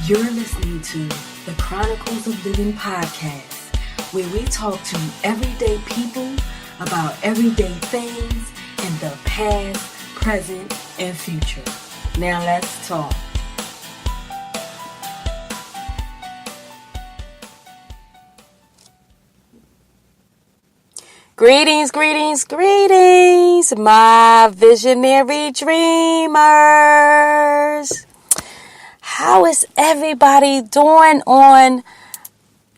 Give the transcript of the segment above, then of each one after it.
You're listening to the Chronicles of Living podcast, where we talk to everyday people about everyday things in the past, present, and future. Now let's talk. Greetings, greetings, greetings, my visionary dreamers. How is everybody doing on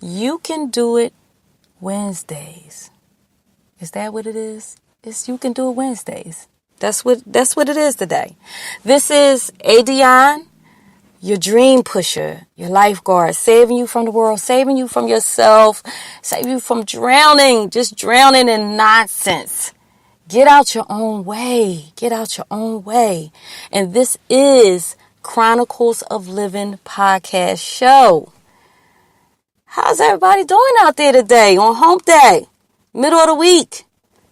You Can Do It Wednesdays? Is that what it is? It's You Can Do It Wednesdays. That's what it is today. This is adionne-your-dream-pusher, your lifeguard, saving you from the world, saving you from yourself, saving you from drowning, just drowning in nonsense. Get out your own way. Get out your own way. And this is Chronicles-of-Livin podcast show. How's everybody doing out there today on hump day, middle of the week?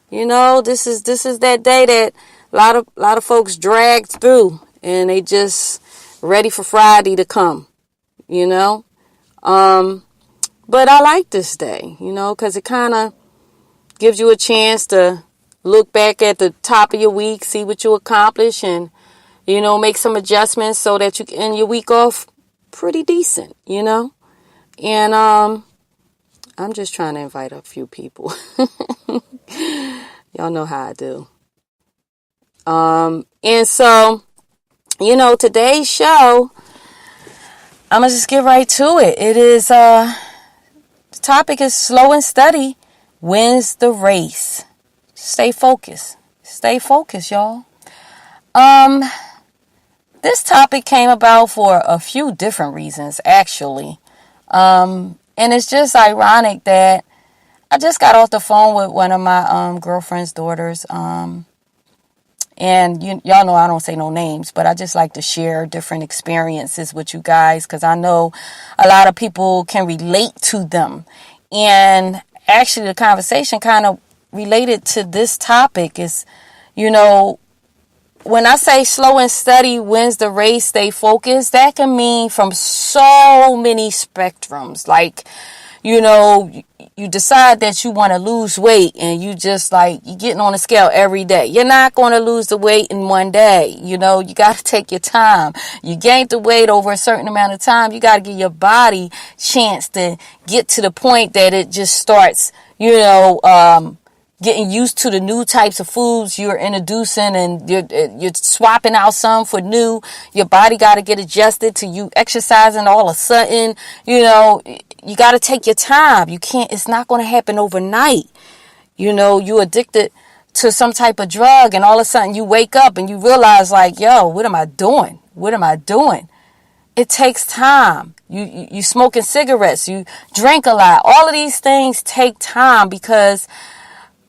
You know, this is that day that a lot of folks dragged through and they just ready for Friday to come, you know. But I like this day, you know, because it kind of gives you a chance to look back at the top of your week, see what you accomplished, and you know, make some adjustments so that you can end your week off pretty decent, you know. And I'm just trying to invite a few people. Y'all know how I do. And so, you know, today's show, I'm going to just get right to it. It is, the topic is slow and steady wins the race. Stay focused. Stay focused, y'all. This topic came about for a few different reasons, actually. And it's just ironic that I just got off the phone with one of my girlfriend's daughters. And y'all know I don't say no names, but I just like to share different experiences with you guys because I know a lot of people can relate to them. And actually the conversation kind of related to this topic is, you know, when I say slow and steady wins the race, stay focused, that can mean from so many spectrums. Like, you know, you decide that you want to lose weight and you just like, you're getting on a scale every day. You're not going to lose the weight in one day. You know, you got to take your time. You gain the weight over a certain amount of time. You got to give your body chance to get to the point that it just starts, you know, getting used to the new types of foods you're introducing, and you're swapping out some for new. Your body got to get adjusted to you exercising all of a sudden. You know, you got to take your time. You can't, it's not going to happen overnight. You know, you're addicted to some type of drug and all of a sudden you wake up and you realize like, yo, what am I doing? What am I doing? It takes time. You smoking cigarettes, you drink a lot. All of these things take time because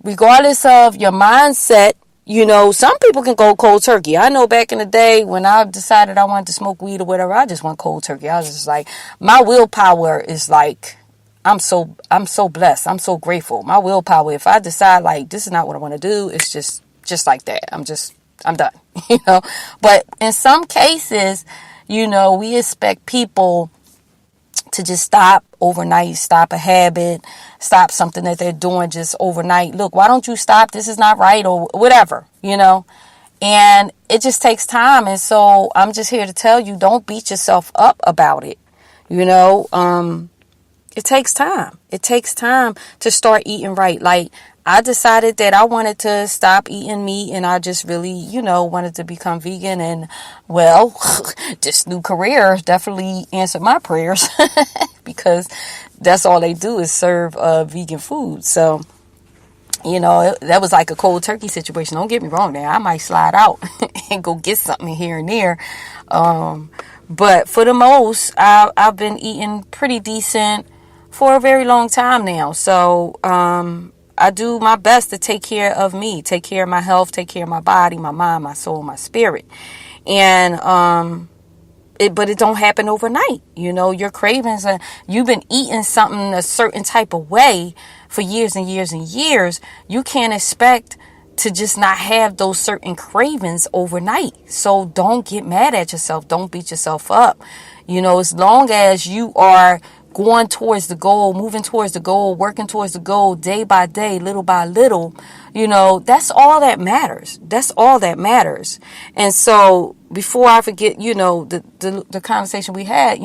regardless of your mindset, you know, some people can go cold turkey. I know back in the day when I decided I wanted to smoke weed or whatever, I just went cold turkey. I was just like, my willpower is like, I'm so blessed. I'm so grateful. My willpower, if I decide like, this is not what I want to do, it's just like that. I'm done, you know. But in some cases, you know, we expect people to just stop overnight, stop a habit, stop something that they're doing just overnight. Look, why don't you stop? This is not right or whatever, you know. And it just takes time. And so I'm just here to tell you, don't beat yourself up about it. You know, it takes time. It takes time to start eating right. Like, I decided that I wanted to stop eating meat and I just really, you know, wanted to become vegan. And, well, this new career definitely answered my prayers because that's all they do is serve vegan food. So, you know, that was like a cold turkey situation. Don't get me wrong there. I might slide out and go get something here and there. But for the most, I've been eating pretty decent for a very long time now. So, I do my best to take care of me, take care of my health, take care of my body, my mind, my soul, my spirit. And, but it don't happen overnight. You know, your cravings, you've been eating something a certain type of way for years and years and years. You can't expect to just not have those certain cravings overnight. So don't get mad at yourself. Don't beat yourself up. As long as you are going towards the goal, moving towards the goal, working towards the goal day by day, little by little, that's all that matters. That's all that matters. And so before I forget, the conversation we had,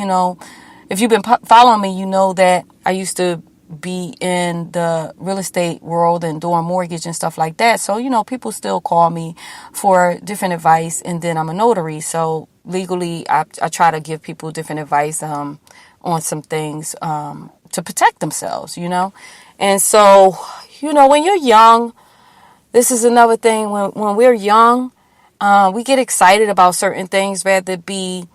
if you've been following me, you know that I used to be in the real estate world and doing mortgage and stuff like that. So, people still call me for different advice, and then I'm a notary. So legally, I try to give people different advice on some things to protect themselves, And so, when you're young, this is another thing. When we're young, we get excited about certain things, whether it be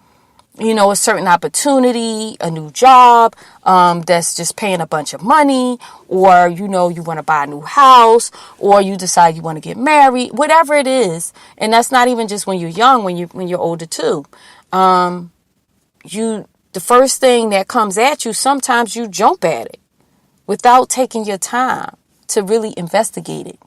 a certain opportunity, a new job, that's just paying a bunch of money, or, you want to buy a new house, or you decide you want to get married, whatever it is. And that's not even just when you're young, when you're older too. The first thing that comes at you, sometimes you jump at it without taking your time to really investigate it,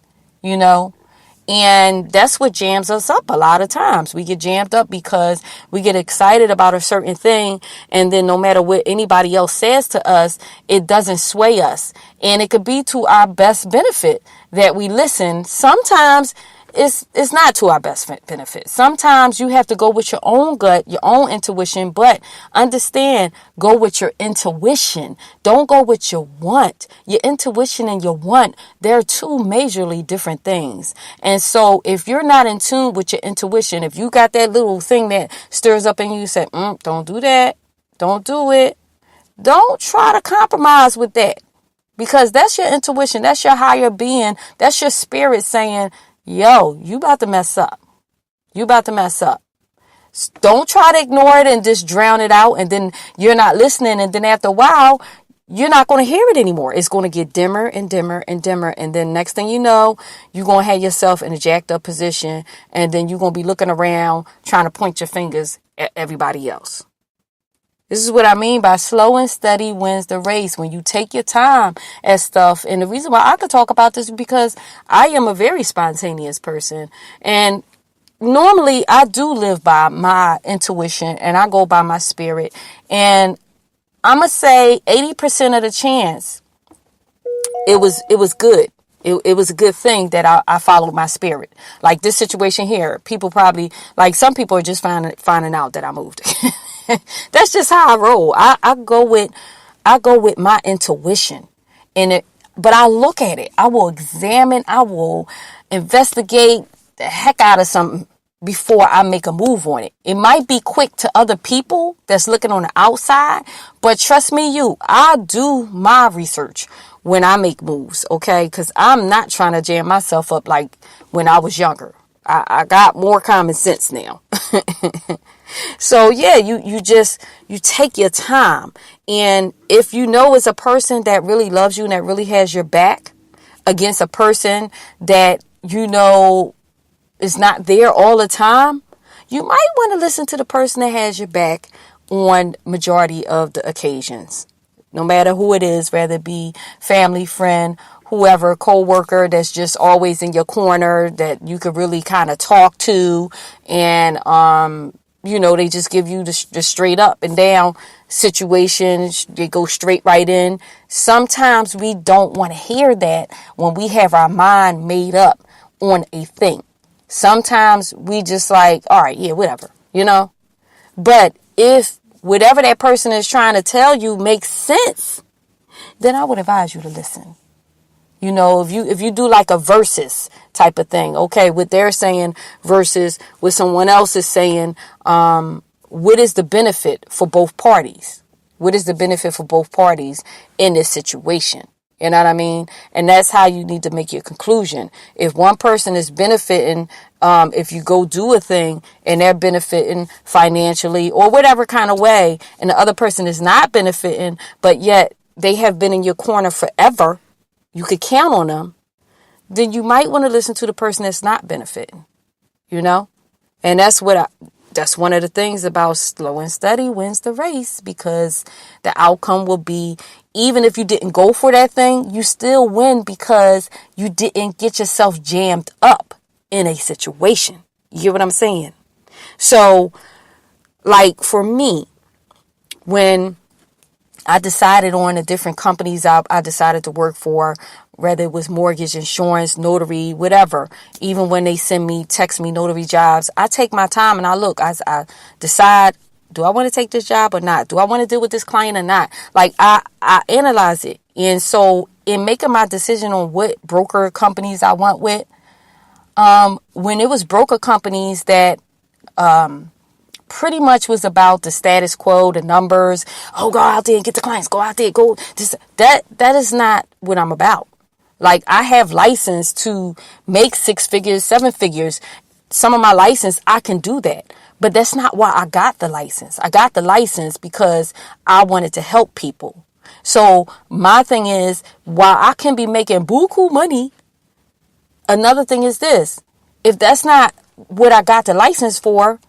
And that's what jams us up a lot of times. We get jammed up because we get excited about a certain thing, and then no matter what anybody else says to us, it doesn't sway us. And it could be to our best benefit that we listen. Sometimes it's not to our best benefit. Sometimes you have to go with your own gut, your own intuition, but understand, go with your intuition. Don't go with your want. Your intuition and your want, they're two majorly different things. And so if you're not in tune with your intuition, if you got that little thing that stirs up in you, say, don't do that. Don't do it. Don't try to compromise with that, because that's your intuition. That's your higher being. That's your spirit saying, yo, you about to mess up. You about to mess up. Don't try to ignore it and just drown it out, and then you're not listening, and then after a while, you're not going to hear it anymore. It's going to get dimmer and dimmer and dimmer, and then next thing you know, you're going to have yourself in a jacked up position, and then you're going to be looking around trying to point your fingers at everybody else. This is what I mean by slow and steady wins the race. When you take your time at stuff. And the reason why I could talk about this is because I am a very spontaneous person. And normally I do live by my intuition, and I go by my spirit. And I'm going to say 80% of the chance it was good. It was a good thing that I followed my spirit. Like this situation here, people probably, like some people are just finding out that I moved. That's just how I roll. I go with my intuition, but I look at it. I will examine. I will investigate the heck out of something before I make a move on it. It might be quick to other people that's looking on the outside, but trust me, I do my research when I make moves, okay? Because I'm not trying to jam myself up like when I was younger. I got more common sense now. So yeah, you take your time. And if it's a person that really loves you and that really has your back against a person that is not there all the time, you might want to listen to the person that has your back on majority of the occasions. No matter who it is, whether it be family, friend, whoever, co-worker that's just always in your corner that you could really kind of talk to, and they just give you the straight up and down situations. They go straight right in. Sometimes we don't want to hear that when we have our mind made up on a thing. Sometimes we just like, all right, yeah, whatever, But if whatever that person is trying to tell you makes sense, then I would advise you to listen. If you do like a versus type of thing, okay, what they're saying versus what someone else is saying, what is the benefit for both parties? What is the benefit for both parties in this situation? You know what I mean? And that's how you need to make your conclusion. If one person is benefiting, if you go do a thing and they're benefiting financially or whatever kind of way, and the other person is not benefiting, but yet they have been in your corner forever, you could count on them, then you might want to listen to the person that's not benefiting, And that's what that's one of the things about slow and steady wins the race, because the outcome will be, even if you didn't go for that thing, you still win because you didn't get yourself jammed up in a situation. You get what I'm saying? So, like for me, when I decided on the different companies I decided to work for, whether it was mortgage, insurance, notary, whatever. Even when they text me notary jobs, I take my time and I look. I decide, do I want to take this job or not? Do I want to deal with this client or not? Like I analyze it. And so in making my decision on what broker companies I went with, when it was broker companies that pretty much was about the status quo, the numbers. Oh, go out there and get the clients. Go out there, go. That is not what I'm about. Like, I have license to make 6 figures, 7 figures. Some of my license, I can do that. But that's not why I got the license. I got the license because I wanted to help people. So my thing is, while I can be making buku money, another thing is this. If that's not what I got the license for,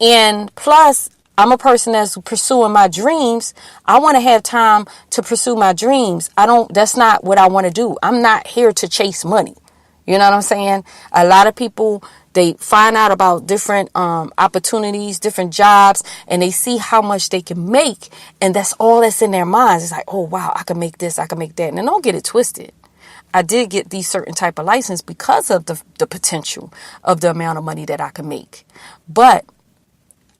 and plus, I'm a person that's pursuing my dreams. I want to have time to pursue my dreams. That's not what I want to do. I'm not here to chase money. You know what I'm saying? A lot of people, they find out about different opportunities, different jobs, and they see how much they can make. And that's all that's in their minds. It's like, oh, wow, I can make this, I can make that. And don't get it twisted. I did get these certain type of license because of the potential of the amount of money that I can make. But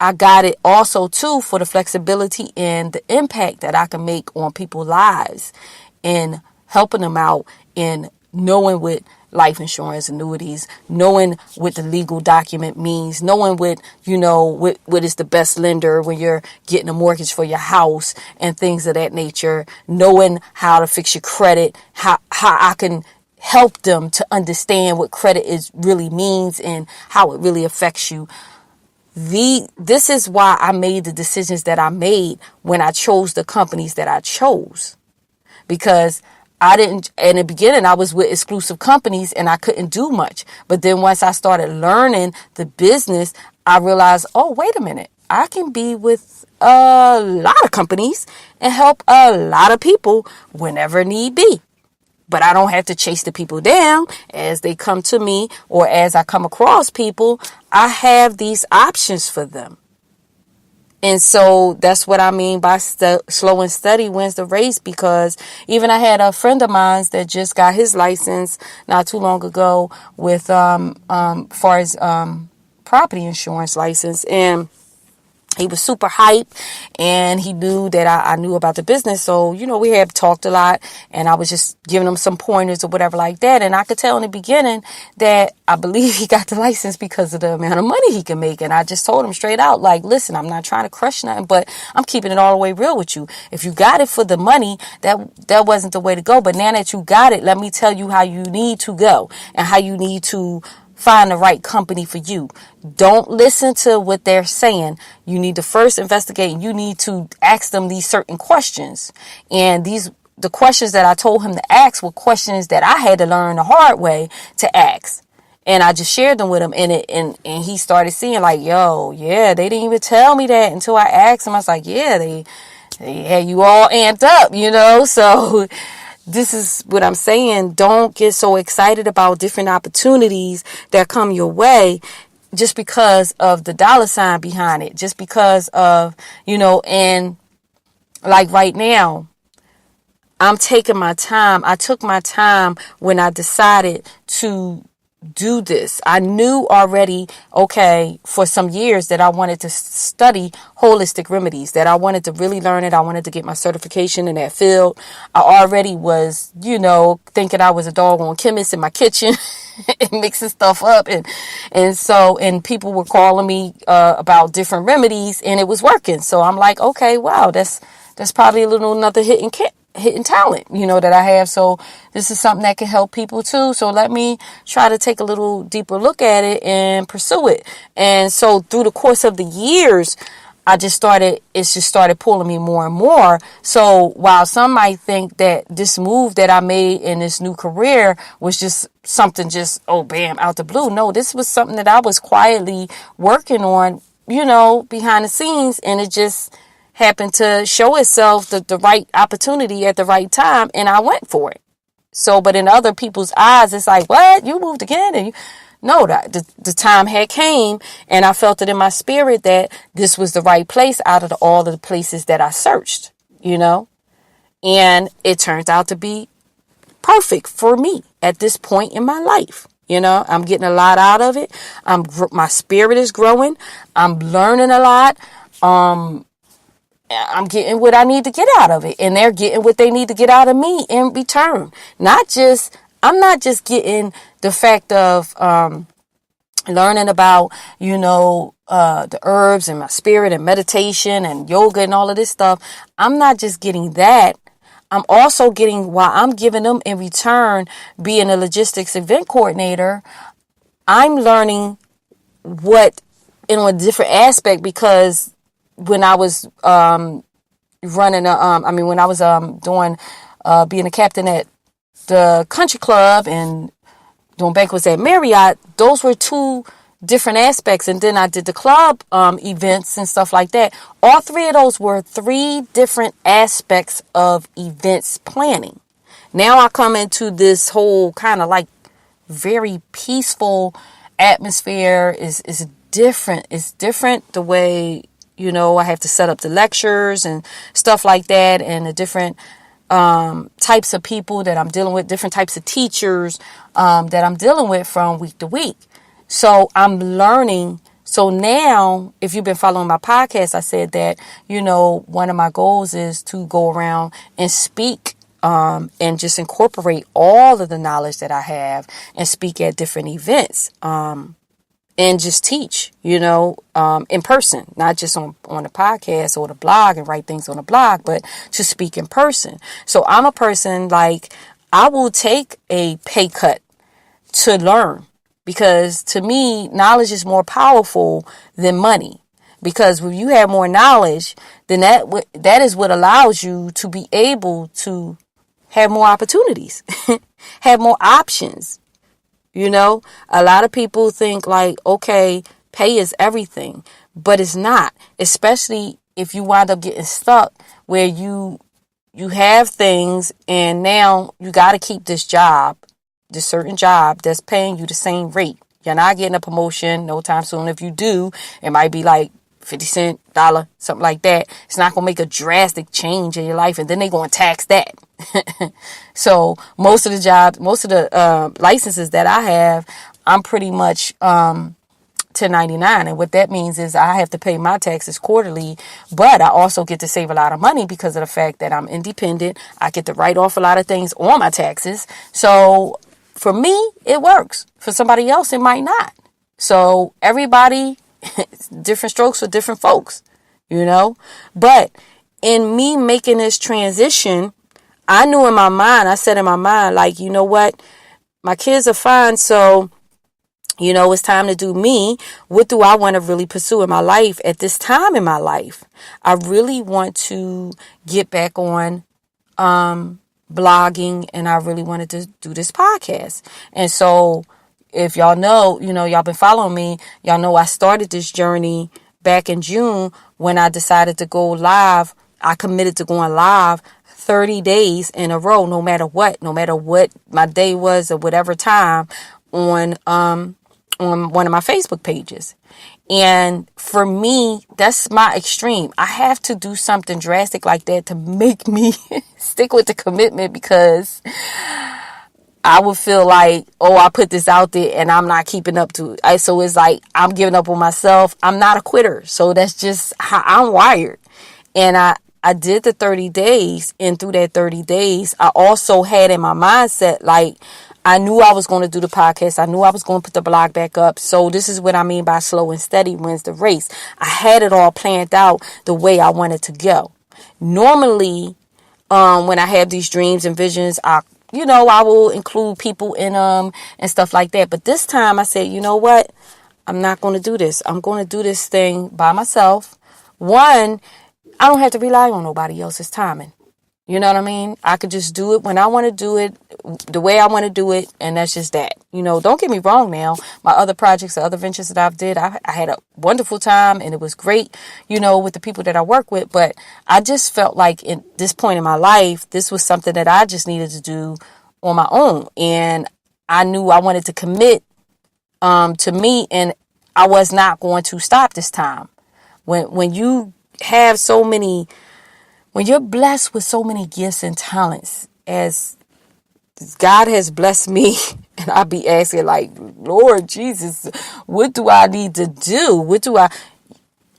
I got it also, too, for the flexibility and the impact that I can make on people's lives and helping them out in knowing what life insurance, annuities, knowing what the legal document means, knowing what is the best lender when you're getting a mortgage for your house and things of that nature, knowing how to fix your credit, how I can help them to understand what credit really means and how it really affects you. This is why I made the decisions that I made when I chose the companies that I chose. Because I didn't, in the beginning, I was with exclusive companies and I couldn't do much. But then once I started learning the business, I realized, oh, wait a minute. I can be with a lot of companies and help a lot of people whenever need be. But I don't have to chase the people down as they come to me or as I come across people. I have these options for them. And so that's what I mean by slow and steady wins the race, because even I had a friend of mine that just got his license not too long ago with far as property insurance license, and he was super hype, and he knew that I knew about the business. So, we had talked a lot, and I was just giving him some pointers or whatever like that. And I could tell in the beginning that I believe he got the license because of the amount of money he can make. And I just told him straight out, like, listen, I'm not trying to crush nothing, but I'm keeping it all the way real with you. If you got it for the money, that wasn't the way to go. But now that you got it, let me tell you how you need to go and how you need to find the right company for you. Don't listen to what they're saying. You need to first investigate, and you need to ask them these certain questions. And the questions that I told him to ask were questions that I had to learn the hard way to ask. And I just shared them with him, and he started seeing like, yo, yeah, they didn't even tell me that until I asked him. I was like, yeah, they had you all amped up, so this is what I'm saying. Don't get so excited about different opportunities that come your way just because of the dollar sign behind it, just because of, and like right now, I'm taking my time. I took my time when I decided to do this. I knew already, for some years that I wanted to study holistic remedies, that I wanted to really learn it. I wanted to get my certification in that field. I already was, thinking I was a doggone chemist in my kitchen and mixing stuff up. And people were calling me about different remedies, and it was working. So I'm like, okay, wow, that's probably another hidden talent, that I have. So this is something that can help people too. So let me try to take a little deeper look at it and pursue it. And so through the course of the years, it just started pulling me more and more. So while some might think that this move that I made in this new career was just something bam, out the blue. No, this was something that I was quietly working on behind the scenes, and it just happened to show itself the right opportunity at the right time, and I went for it. So, but in other people's eyes, it's like, what? You moved again? And no, the time had came, and I felt it in my spirit that this was the right place out of all of the places that I searched, and it turned out to be perfect for me at this point in my life. I'm getting a lot out of it. My spirit is growing. I'm learning a lot. I'm getting what I need to get out of it, and they're getting what they need to get out of me in return. I'm not just getting the fact of learning about, the herbs and my spirit and meditation and yoga and all of this stuff. I'm not just getting that. I'm also getting, while I'm giving them in return, being a logistics event coordinator, I'm learning what in a different aspect, because when I was when I was doing being a captain at the country club and doing banquets at Marriott, those were two different aspects. And then I did the club events and stuff like that. All three of those were three different aspects of events planning. Now I come into this whole kind of like very peaceful atmosphere. Is different. It's different the way, I have to set up the lectures and stuff like that, and the different types of people that I'm dealing with, different types of teachers that I'm dealing with from week to week. So I'm learning. So now, if you've been following my podcast, I said that, one of my goals is to go around and speak and just incorporate all of the knowledge that I have and speak at different events. And just teach, in person, not just on the podcast or the blog and write things on the blog, but to speak in person. So I'm a person, like, I will take a pay cut to learn, because to me, knowledge is more powerful than money. Because when you have more knowledge, then that is what allows you to be able to have more opportunities, have more options. A lot of people think like, okay, pay is everything, but it's not, especially if you wind up getting stuck where you have things and now you got to keep this certain job that's paying you the same rate. You're not getting a promotion no time soon. If you do, it might be like 50 cent, dollar, something like that. It's not going to make a drastic change in your life. And then they're going to tax that. So most of the licenses that I have, I'm pretty much 1099. And what that means is I have to pay my taxes quarterly, but I also get to save a lot of money because of the fact that I'm independent. I get to write off a lot of things on my taxes. So for me, it works. For somebody else, it might not. So everybody, different strokes for different folks, But in me making this transition, I knew in my mind, I said in my mind, like, you know what? My kids are fine. So, it's time to do me. What do I want to really pursue in my life at this time in my life? I really want to get back on blogging, and I really wanted to do this podcast. And so if y'all know, y'all been following me, y'all know I started this journey back in June when I decided to go live. I committed to going live 30 days in a row, no matter what my day was or whatever time, on one of my Facebook pages. And for me, that's my extreme. I have to do something drastic like that to make me stick with the commitment, because I would feel like, I put this out there and I'm not keeping up to it. So it's like I'm giving up on myself. I'm not a quitter. So that's just how I'm wired. And I did the 30 days, and through that 30 days, I also had in my mindset, like, I knew I was going to do the podcast. I knew I was going to put the blog back up. So this is what I mean by slow and steady wins the race. I had it all planned out the way I wanted to go. Normally, when I have these dreams and visions, I will include people in them and stuff like that. But this time I said, you know what? I'm not going to do this. I'm going to do this thing by myself. One, I don't have to rely on nobody else's timing. You know what I mean? I could just do it when I want to do it, the way I want to do it, and that's just that. Don't get me wrong now. My other projects, the other ventures that I've did, I had a wonderful time, and it was great, with the people that I work with. But I just felt like at this point in my life, this was something that I just needed to do on my own. And I knew I wanted to commit to me, and I was not going to stop this time. When you have so many... When you're blessed with so many gifts and talents, as God has blessed me, and I be asking like, Lord Jesus, what do I need to do?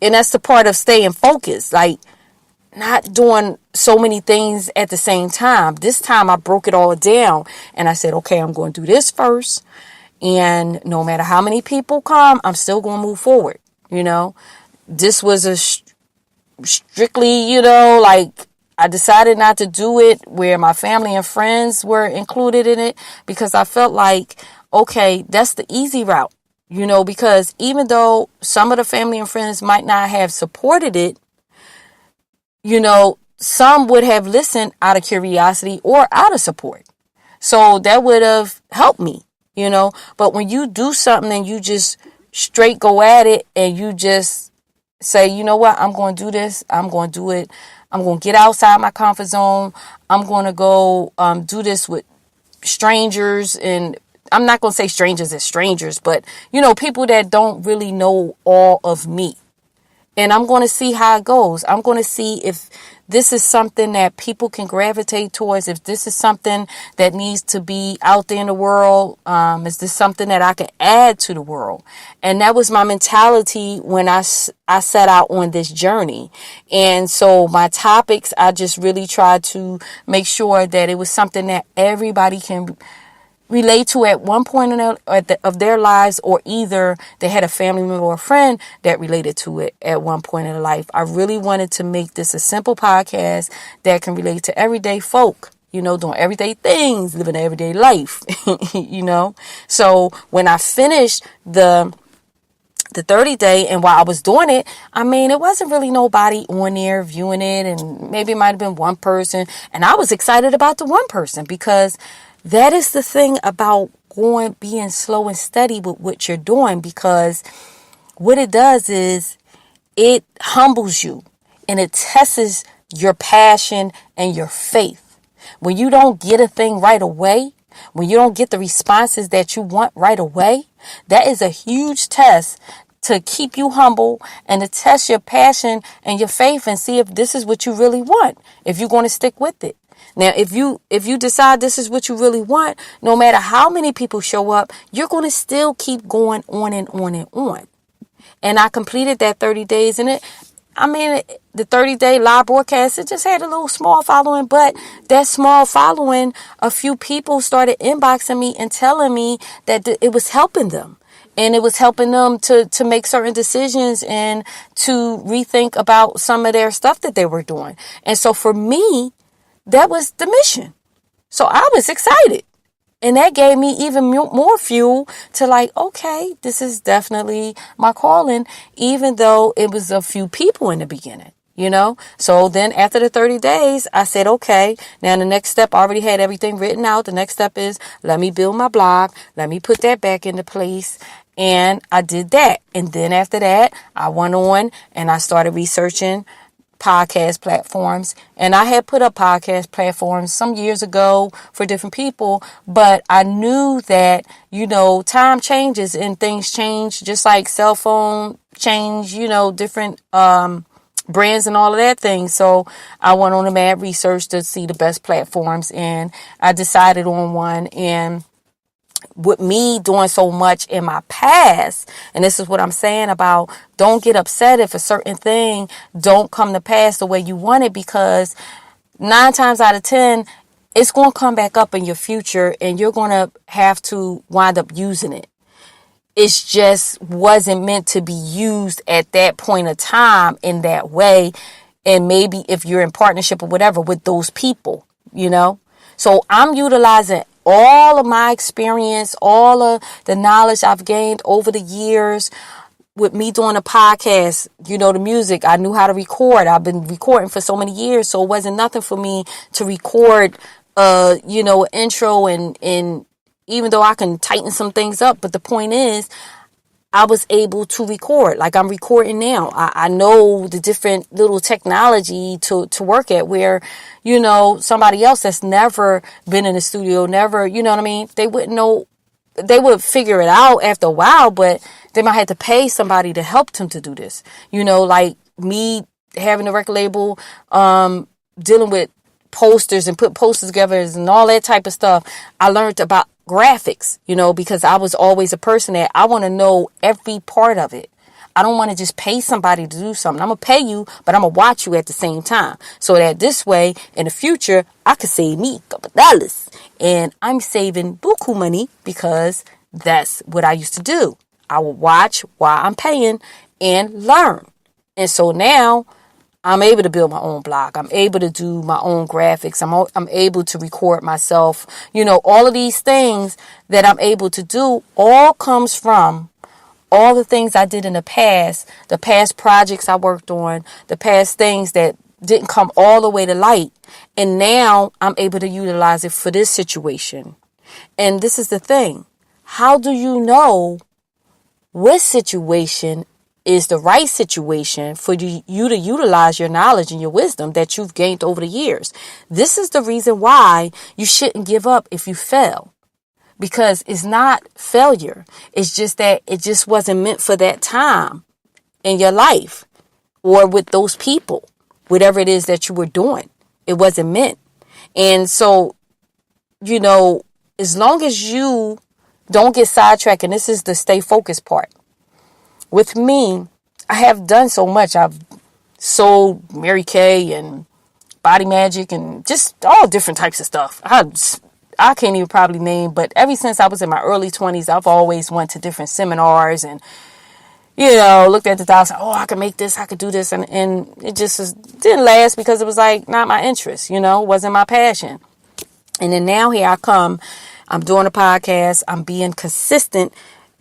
And that's the part of staying focused, like not doing so many things at the same time. This time I broke it all down and I said, okay, I'm going to do this first. And no matter how many people come, I'm still going to move forward. This was a strictly, like I decided not to do it where my family and friends were included in it, because I felt like, okay, that's the easy route, because even though some of the family and friends might not have supported it, some would have listened out of curiosity or out of support. So that would have helped me, but when you do something and you just straight go at it and you just say, you know what, I'm going to do this. I'm going to do it. I'm going to get outside my comfort zone. I'm going to go do this with strangers. And I'm not going to say strangers as strangers, but, people that don't really know all of me. And I'm going to see how it goes. I'm going to see if this is something that people can gravitate towards, if this is something that needs to be out there in the world. Is this something that I can add to the world? And that was my mentality when I set out on this journey. And so my topics, I just really tried to make sure that it was something that everybody can relate to at one point of their lives, or either they had a family member or a friend that related to it at one point in their life. I really wanted to make this a simple podcast that can relate to everyday folk, doing everyday things, living an everyday life, So when I finished the 30-day, and while I was doing it, it wasn't really nobody on there viewing it, and maybe it might have been one person. And I was excited about the one person, because that is the thing about being slow and steady with what you're doing, because what it does is it humbles you and it tests your passion and your faith. When you don't get a thing right away, when you don't get the responses that you want right away, that is a huge test to keep you humble and to test your passion and your faith and see if this is what you really want, if you're going to stick with it. Now, if you decide this is what you really want, no matter how many people show up, you're going to still keep going on and on and on. And I completed that 30 days in it. The 30-day live broadcast, it just had a little small following, but that small following, a few people started inboxing me and telling me that it was helping them. And it was helping them to make certain decisions and to rethink about some of their stuff that they were doing. And so for me, that was the mission. So I was excited. And that gave me even more fuel to like, okay, this is definitely my calling, even though it was a few people in the beginning, So then after the 30 days, I said, okay, now the next step, I already had everything written out. The next step is let me build my blog. Let me put that back into place. And I did that. And then after that, I went on and I started researching podcast platforms. And I had put up podcast platforms some years ago for different people, but I knew that, time changes and things change, just like cell phone change, different brands and all of that thing. So I went on a mad research to see the best platforms, and I decided on one. And with me doing so much in my past, and this is what I'm saying about don't get upset if a certain thing don't come to pass the way you want it, because 9 times out of 10, it's going to come back up in your future and you're going to have to wind up using it. It just wasn't meant to be used at that point of time in that way. And maybe if you're in partnership or whatever with those people, So I'm utilizing all of my experience, all of the knowledge I've gained over the years, with me doing a podcast, the music, I knew how to record. I've been recording for so many years, so it wasn't nothing for me to record, an intro and even though I can tighten some things up, but the point is, I was able to record like I'm recording now. I know the different little technology to work at where, somebody else that's never been in the studio, never, you know what I mean? They wouldn't know. They would figure it out after a while, but they might have to pay somebody to help them to do this. Like me having a record label, dealing with posters and put posters together and all that type of stuff. I learned about graphics, because I was always a person that I want to know every part of it. I don't want to just pay somebody to do something. I'm going to pay you, but I'm going to watch you at the same time. So that this way, in the future, I could save me a couple dollars. And I'm saving buku money because that's what I used to do. I would watch while I'm paying and learn. And so now I'm able to build my own blog. I'm able to do my own graphics. I'm able to record myself. All of these things that I'm able to do all comes from all the things I did in the past projects I worked on, the past things that didn't come all the way to light. And now I'm able to utilize it for this situation. And this is the thing. How do you know what situation is the right situation for you to utilize your knowledge and your wisdom that you've gained over the years? This is the reason why you shouldn't give up if you fail. Because it's not failure. It's just that it just wasn't meant for that time in your life or with those people, whatever it is that you were doing. It wasn't meant. And so, as long as you don't get sidetracked, and this is the stay focused part. With me, I have done so much. I've sold Mary Kay and Body Magic and just all different types of stuff. I can't even probably name, but ever since I was in my early 20s, I've always went to different seminars and, looked at the dollars. Oh, I can make this, I could do this. And it didn't last because it was like not my interest, wasn't my passion. And then now here I come. I'm doing a podcast. I'm being consistent.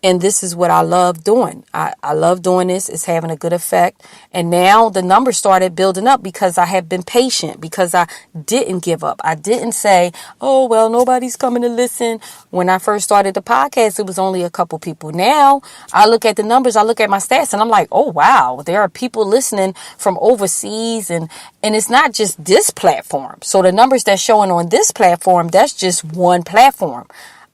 And this is what I love doing. I love doing this. It's having a good effect. And now the numbers started building up because I have been patient, because I didn't give up. I didn't say, oh, well, nobody's coming to listen. When I first started the podcast, it was only a couple people. Now I look at the numbers, I look at my stats, and I'm like, oh, wow, there are people listening from overseas. And it's not just this platform. So the numbers that's showing on this platform, that's just one platform.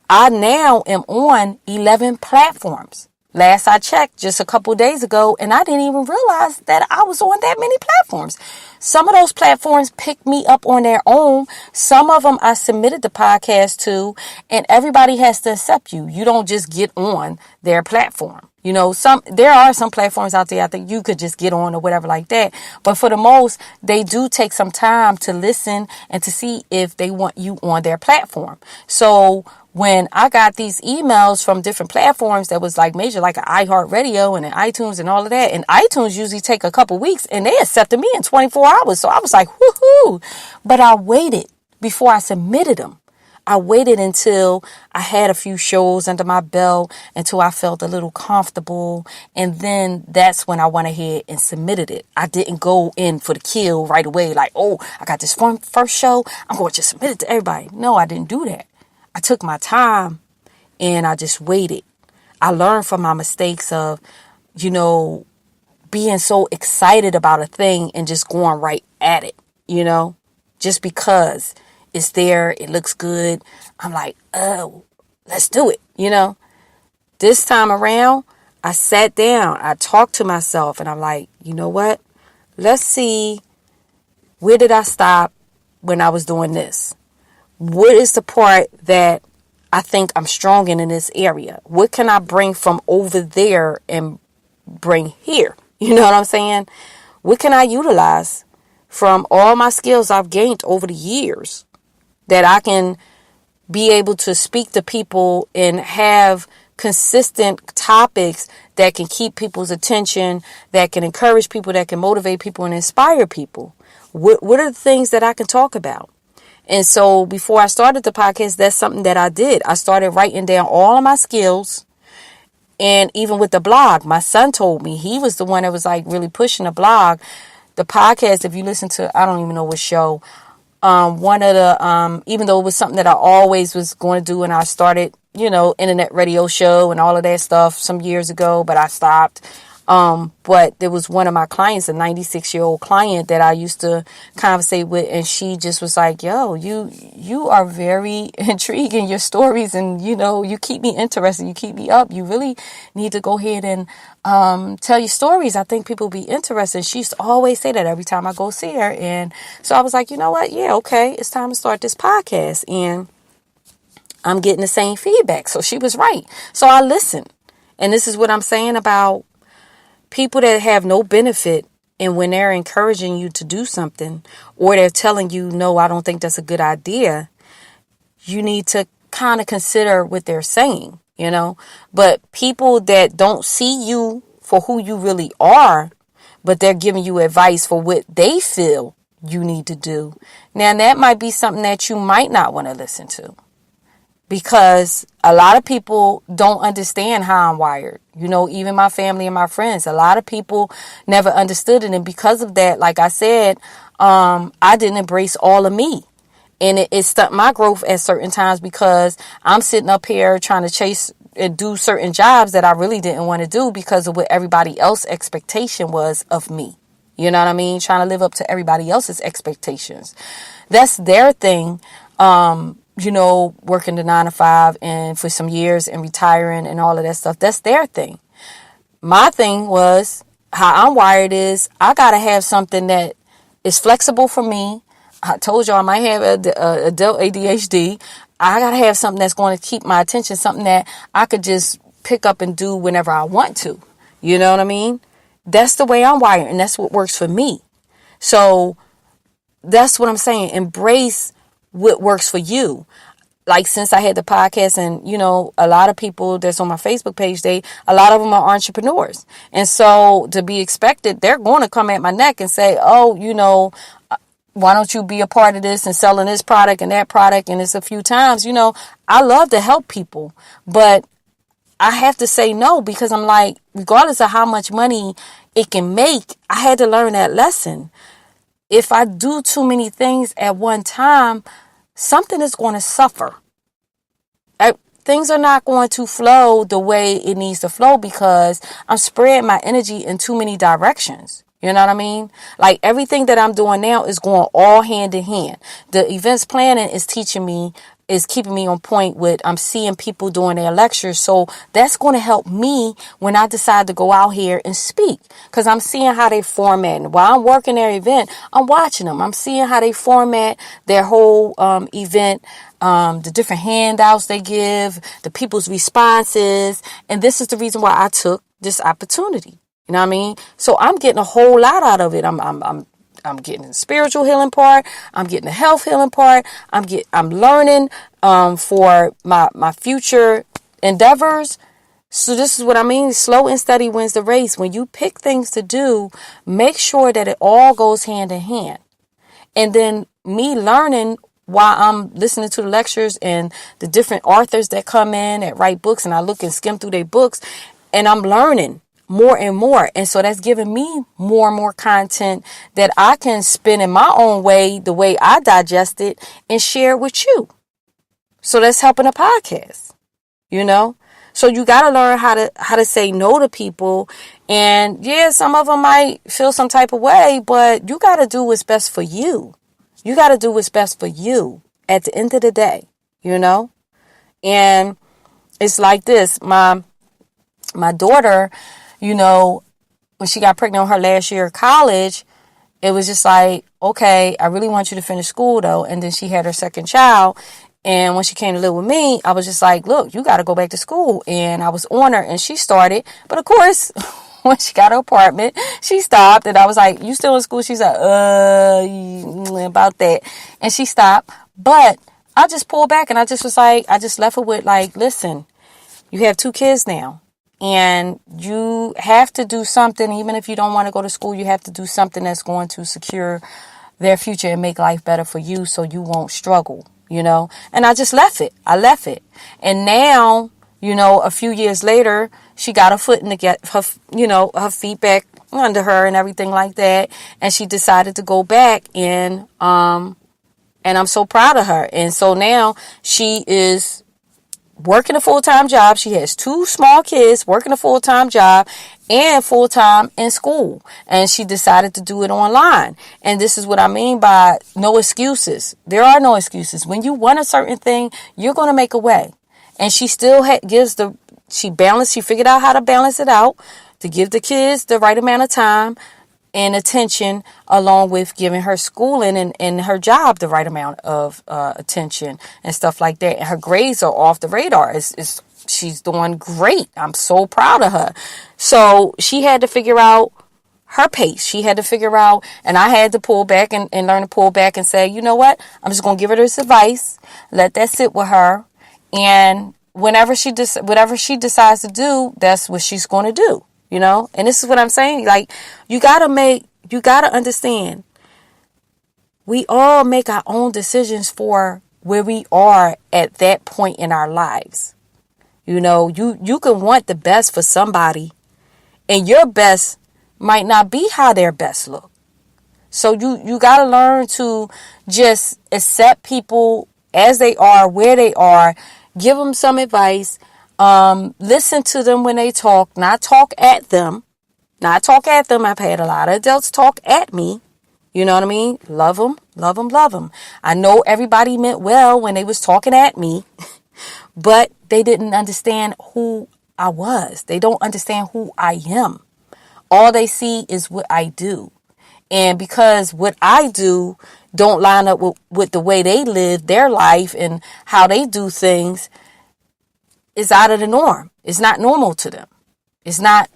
I now am on 11 platforms. Last I checked just a couple days ago, and I didn't even realize that I was on that many platforms. Some of those platforms picked me up on their own. Some of them I submitted the podcast to, and everybody has to accept you. You don't just get on their platform. There are some platforms out there I think you could just get on or whatever like that. But for the most, they do take some time to listen and to see if they want you on their platform. So when I got these emails from different platforms that was like major, like an iHeartRadio and an iTunes and all of that, and iTunes usually take a couple weeks, and they accepted me in 24 hours. So I was like, woohoo! But I waited before I submitted them. I waited until I had a few shows under my belt, until I felt a little comfortable. And then that's when I went ahead and submitted it. I didn't go in for the kill right away. Like, oh, I got this first show, I'm going to just submit it to everybody. No, I didn't do that. I took my time and I just waited. I learned from my mistakes of, being so excited about a thing and just going right at it, just because it's there, it looks good. I'm like, oh, let's do it. This time around, I sat down, I talked to myself, and I'm like, you know what? Let's see, where did I stop when I was doing this? What is the part that I think I'm strong in this area? What can I bring from over there and bring here? You know what I'm saying? What can I utilize from all my skills I've gained over the years that I can be able to speak to people and have consistent topics that can keep people's attention, that can encourage people, that can motivate people and inspire people? What are the things that I can talk about? And so before I started the podcast, that's something that I did. I started writing down all of my skills And even with the blog, my son told me, he was the one that was like really pushing the blog. The podcast, if you listen to, I don't even know what show, one of the, even though it was something that I always was going to do, and I started, internet radio show and all of that stuff some years ago, but I stopped. But there was one of my clients, a 96-year-old client that I used to conversate with, and she just was like, yo, you are very intriguing, your stories, and, you keep me interested, you keep me up. You really need to go ahead and tell your stories. I think people will be interested. She used to always say that every time I go see her. And so I was like, you know what? Yeah, okay, it's time to start this podcast. And I'm getting the same feedback. So she was right. So I listened. And this is what I'm saying about people that have no benefit, and when they're encouraging you to do something, or they're telling you, no, I don't think that's a good idea, you need to kind of consider what they're saying, But people that don't see you for who you really are, but they're giving you advice for what they feel you need to do. Now, that might be something that you might not want to listen to, because a lot of people don't understand how I'm wired. Even my family and my friends, a lot of people never understood it. And because of that, like I said, I didn't embrace all of me. And it stuck my growth at certain times, because I'm sitting up here trying to chase and do certain jobs that I really didn't want to do because of what everybody else's expectation was of me. You know what I mean? Trying to live up to everybody else's expectations. That's their thing. Working the 9 to 5 and for some years and retiring and all of that stuff. That's their thing. My thing was, how I'm wired is, I got to have something that is flexible for me. I told y'all I might have adult ADHD. I got to have something that's going to keep my attention, something that I could just pick up and do whenever I want to. You know what I mean? That's the way I'm wired, and that's what works for me. So that's what I'm saying. Embrace what works for you. Like, since I had the podcast, and, a lot of people that's on my Facebook page, a lot of them are entrepreneurs. And so, to be expected, they're going to come at my neck and say, oh, why don't you be a part of this and selling this product and that product? And it's a few times, I love to help people, but I have to say no, because I'm like, regardless of how much money it can make, I had to learn that lesson. If I do too many things at one time, something is going to suffer. Things are not going to flow the way it needs to flow, because I'm spreading my energy in too many directions. You know what I mean? Like, everything that I'm doing now is going all hand in hand. The events planning is keeping me on point with, I'm seeing people doing their lectures. So that's going to help me when I decide to go out here and speak, because I'm seeing how they format. And while I'm working their event, I'm watching them. I'm seeing how they format their whole event, the different handouts they give, the people's responses. And this is the reason why I took this opportunity. You know what I mean? So I'm getting a whole lot out of it. I'm getting the spiritual healing part. I'm getting the health healing part. I'm learning for my future endeavors. So this is what I mean. Slow and steady wins the race. When you pick things to do, make sure that it all goes hand in hand. And then me learning while I'm listening to the lectures and the different authors that come in that write books, and I look and skim through their books, and I'm learning more and more. And so that's giving me more and more content that I can spin in my own way, the way I digest it, and share with you. So that's helping a podcast, So you got to learn how to say no to people. And yeah, some of them might feel some type of way, but you got to do what's best for you. You got to do what's best for you at the end of the day, And it's like this. My daughter, when she got pregnant on her last year of college, it was just like, okay, I really want you to finish school though. And then she had her second child. And when she came to live with me, I was just like, look, you got to go back to school. And I was on her, and she started. But of course, when she got her apartment, she stopped. And I was like, you still in school? She's like, about that. And she stopped. But I just pulled back, and I just was like, I just left her with like, listen, you have 2 kids now. And you have to do something, even if you don't want to go to school, you have to do something that's going to secure their future and make life better for you, so you won't struggle, And I just left it. I left it. And now, a few years later, she got her foot in the get her, her feet back under her and everything like that. And she decided to go back, and I'm so proud of her. And so now she is working a full-time job. She has 2 small kids, working a full-time job and full-time in school. And she decided to do it online. And this is what I mean by no excuses. There are no excuses. When you want a certain thing, you're going to make a way. And she still she figured out how to balance it out to give the kids the right amount of time and attention, along with giving her schooling and her job the right amount of attention and stuff like that. And her grades are off the radar. She's doing great. I'm so proud of her. So she had to figure out her pace. She had to figure out, and I had to pull back and learn to pull back and say, you know what? I'm just going to give her this advice. Let that sit with her. And whatever she decides to do, that's what she's going to do. And this is what I'm saying. Like, you got to understand, we all make our own decisions for where we are at that point in our lives. You can want the best for somebody, and your best might not be how their best look. So you got to learn to just accept people as they are, where they are, give them some advice. Listen to them when they talk, not talk at them. I've had a lot of adults talk at me. You know what I mean? Love them, love them, love them. I know everybody meant well when they was talking at me, but they didn't understand who I was. They don't understand who I am. All they see is what I do. And because what I do don't line up with the way they live their life and how they do things, is out of the norm. It's not normal to them. It's not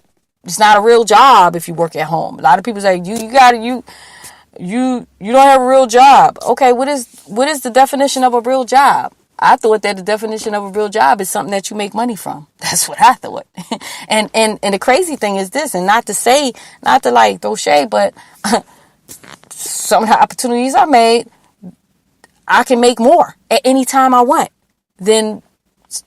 a real job if you work at home. A lot of people say you don't have a real job. Okay, what is the definition of a real job? I thought that the definition of a real job is something that you make money from. That's what I thought. and the crazy thing is this, and not to like throw shade, but some of the opportunities I made, I can make more at any time I want than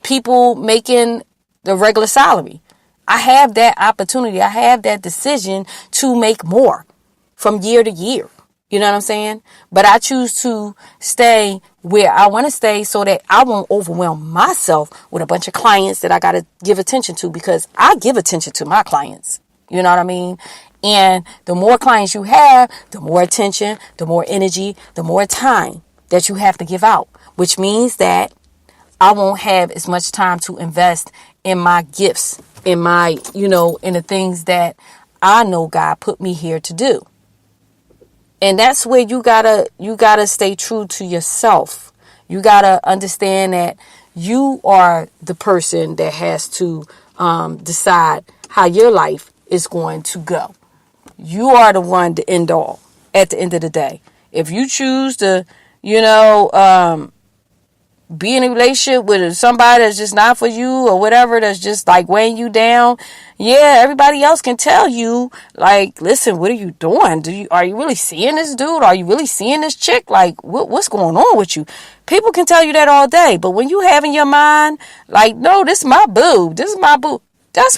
people making the regular salary. I have that opportunity. I have that decision to make more from year to year. You know what I'm saying? But I choose to stay where I want to stay so that I won't overwhelm myself with a bunch of clients that I got to give attention to, because I give attention to my clients. You know what I mean? And the more clients you have, the more attention, the more energy, the more time that you have to give out, which means that I won't have as much time to invest in my gifts, in my, in the things that I know God put me here to do. And that's where you gotta stay true to yourself. You gotta understand that you are the person that has to decide how your life is going to go. You are the one to end all at the end of the day. If you choose to, be in a relationship with somebody that's just not for you or whatever, that's just like weighing you down, yeah, everybody else can tell you, like, listen, what are you doing? Are you really seeing this dude? Are you really seeing this chick? Like, what's going on with you? People can tell you that all day, but when you have in your mind, like, no, this is my boo, that's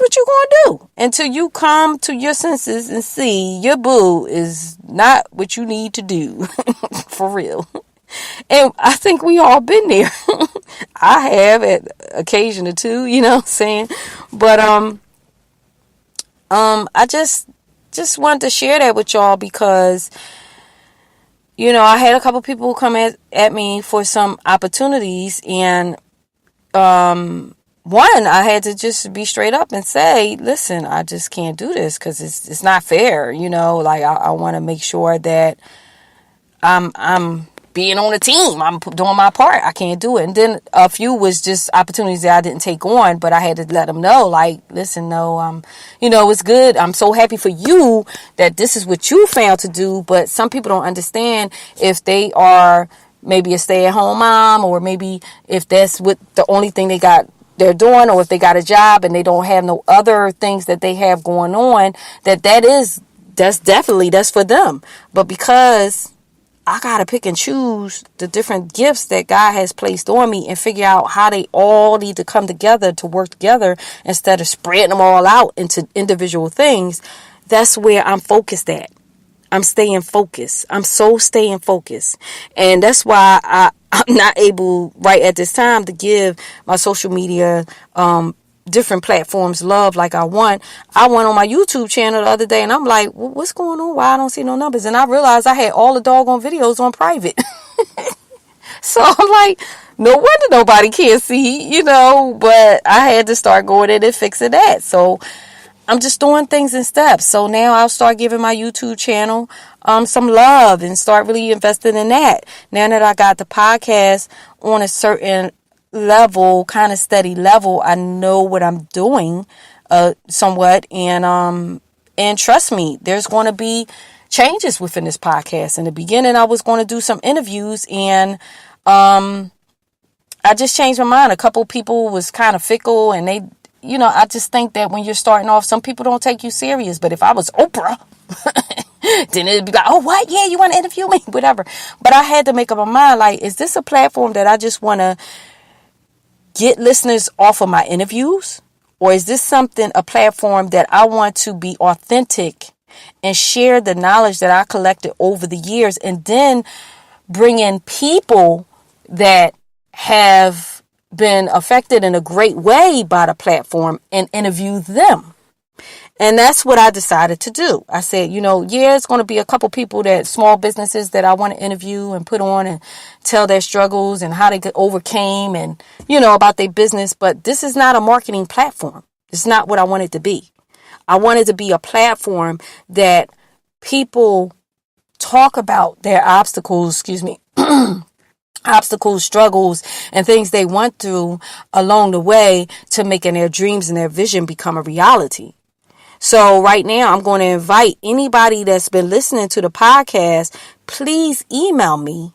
what you're going to do until you come to your senses and see your boo is not what you need to do. For real. And I think we all been there. I have at occasion or two, you know what I'm saying? But I just wanted to share that with y'all because, I had a couple people come at me for some opportunities, and one, I had to just be straight up and say, listen, I just can't do this because it's not fair, like I want to make sure that I'm being on a team. I'm doing my part. I can't do it. And then a few was just opportunities that I didn't take on, but I had to let them know, like, listen, no, it's good. I'm so happy for you that this is what you found to do. But some people don't understand if they are maybe a stay-at-home mom, or maybe if that's what the only thing they're doing, or if they got a job and they don't have no other things that they have going on, that's for them. But because I got to pick and choose the different gifts that God has placed on me and figure out how they all need to come together to work together instead of spreading them all out into individual things. That's where I'm focused at. I'm staying focused. I'm so staying focused. And that's why I'm not able right at this time to give my social media different platforms love like I want. I went on my YouTube channel the other day and I'm like, what's going on? Why I don't see no numbers? And I realized I had all the doggone videos on private. So I'm like, no wonder nobody can see, but I had to start going in and fixing that. So I'm just doing things in steps. So now I'll start giving my YouTube channel some love and start really investing in that. Now that I got the podcast on a certain level, kind of steady level, I know what I'm doing somewhat. And trust me, there's going to be changes within this podcast. In the beginning, I was going to do some interviews and I just changed my mind. A couple people was kind of fickle and they, I just think that when you're starting off, some people don't take you serious. But if I was Oprah, then it'd be like, oh, what? Yeah, you want to interview me? Whatever. But I had to make up my mind, like, is this a platform that I just want to get listeners off of my interviews? Or is this a platform that I want to be authentic and share the knowledge that I collected over the years and then bring in people that have been affected in a great way by the platform and interview them? And that's what I decided to do. I said, it's going to be a couple people small businesses that I want to interview and put on and tell their struggles and how they overcame and, about their business. But this is not a marketing platform. It's not what I want it to be. I want it to be a platform that people talk about their obstacles, obstacles, struggles, and things they went through along the way to making their dreams and their vision become a reality. So right now, I'm going to invite anybody that's been listening to the podcast, please email me.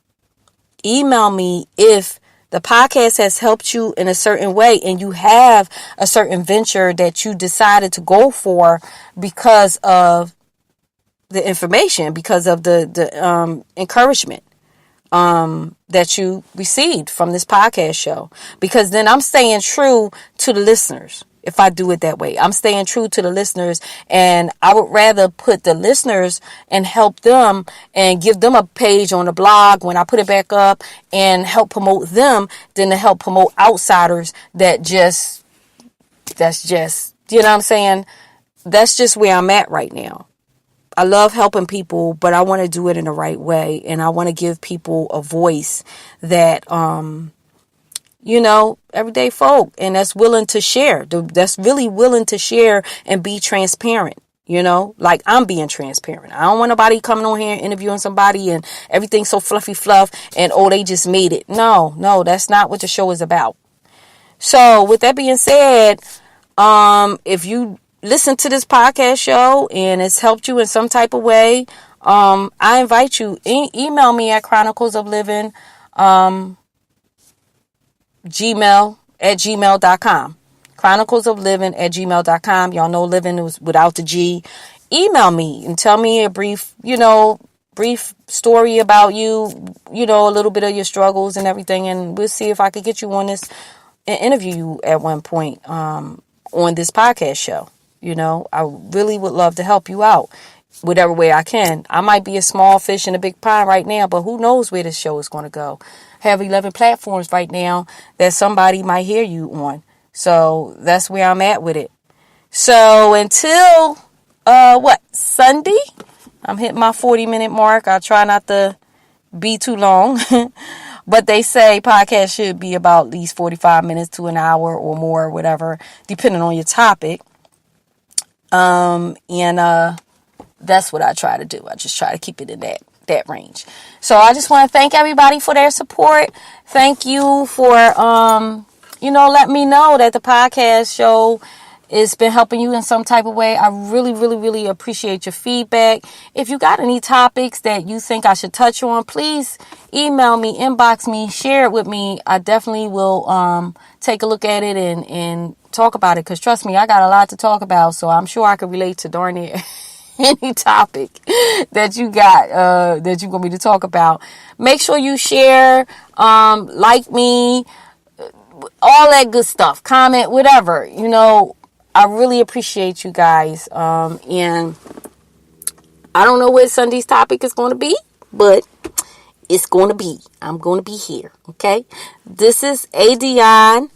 Email me if the podcast has helped you in a certain way and you have a certain venture that you decided to go for because of the information, because of the encouragement that you received from this podcast show. Because then I'm staying true to the listeners. If I do it that way, I'm staying true to the listeners, and I would rather put the listeners and help them and give them a page on the blog when I put it back up and help promote them than to help promote outsiders that's just, you know what I'm saying? That's just where I'm at right now. I love helping people, but I want to do it in the right way. And I want to give people a voice that, everyday folk, and that's willing to share, that's really willing to share and be transparent, like I'm being transparent. I don't want nobody coming on here and interviewing somebody and everything's so fluffy fluff and, they just made it. No, that's not what the show is about. So with that being said, if you listen to this podcast show and it's helped you in some type of way, I invite you, email me at chronicles-of-livin, gmail@gmail.com. chronicles-of-livin@gmail.com. Y'all know living is without the G. Email me and tell me a brief story about you, a little bit of your struggles and everything. And we'll see if I could get you on this and interview you at one point, on this podcast show. I really would love to help you out whatever way I can. I might be a small fish in a big pond right now, but who knows where this show is going to go. I have 11 platforms right now that somebody might hear you on. So that's where I'm at with it. So until, Sunday? I'm hitting my 40-minute mark. I try not to be too long. But they say podcasts should be about at least 45 minutes to an hour or more, whatever, depending on your topic. That's what I try to do. I just try to keep it in that range. So I just want to thank everybody for their support. Thank you for, letting me know that the podcast show has been helping you in some type of way. I really, really, really appreciate your feedback. If you got any topics that you think I should touch on, please email me, inbox me, share it with me. I definitely will take a look at it and talk about it. Because trust me, I got a lot to talk about. So I'm sure I could relate to darn near any topic that you got that you want me to talk about. Make sure you share, like me, all that good stuff. Comment, whatever. I really appreciate you guys. And I don't know what Sunday's topic is going to be, but it's going to be. I'm going to be here. Okay. This is Adionne,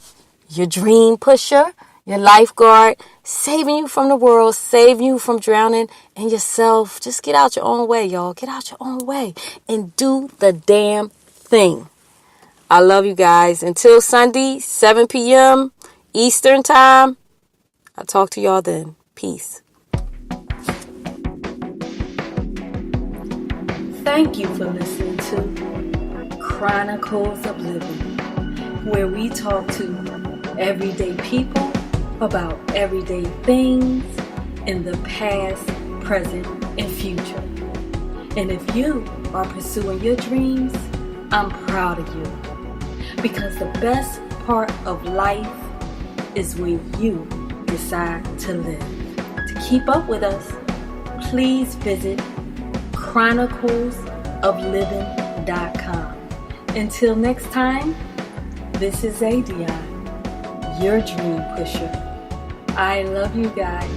your dream pusher, your lifeguard, saving you from the world, saving you from drowning in yourself. Just get out your own way, y'all. Get out your own way and do the damn thing. I love you guys. Until Sunday, 7 p.m. Eastern time. I'll talk to y'all then. Peace. Thank you for listening to Chronicles of Living, where we talk to everyday people about everyday things in the past, present, and future. And if you are pursuing your dreams, I'm proud of you. Because the best part of life is when you decide to live. To keep up with us, please visit chronicles-of-livin.com. Until next time, this is Adionne, your dream pusher. I love you guys.